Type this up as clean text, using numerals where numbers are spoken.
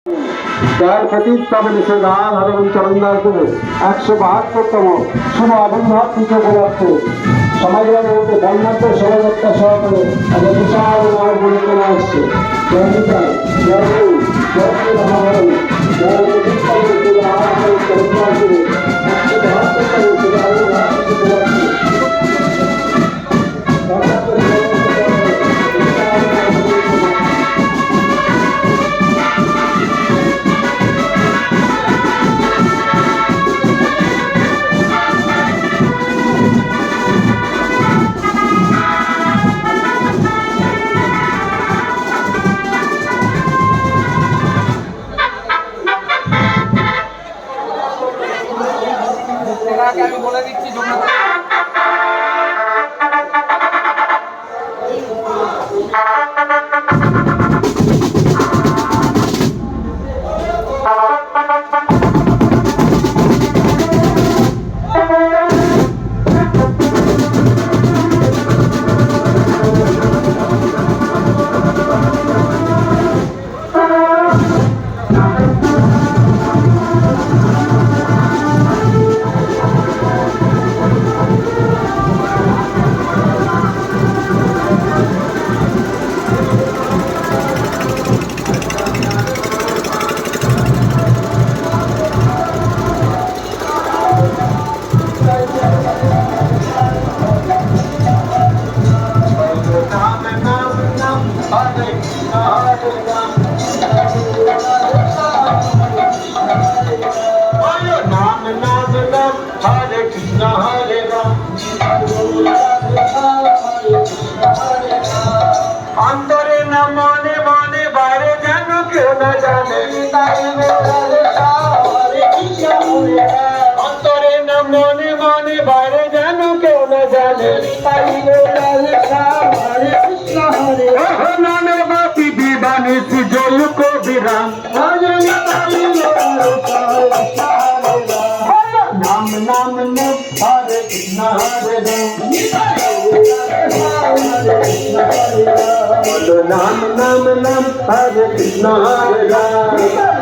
তার প্রতিষ্ঠাপন গান হারণ চরণদাস দেবের 172তম শুভ আবির্ভাব পুজো উপলক্ষে সমাজের মধ্যে বর্ণাঢ্য শোভাযাত্রা সহকারে একটা বিশাল নাম বলে চলে আসছে। আমি বলে দিচ্ছি অন্তরে না মনে মনে বাইরে যেন কেউ না জানে, অন্তরে না মনে মনে বাইরে যেন কেউ না জানে, নামে বাপি বিবানি সুজল কবিরাম নাম নাম নাম হরে কৃষ্ণ হরে রাম নাম নাম নাম হরে কৃষ্ণ হরে রাম।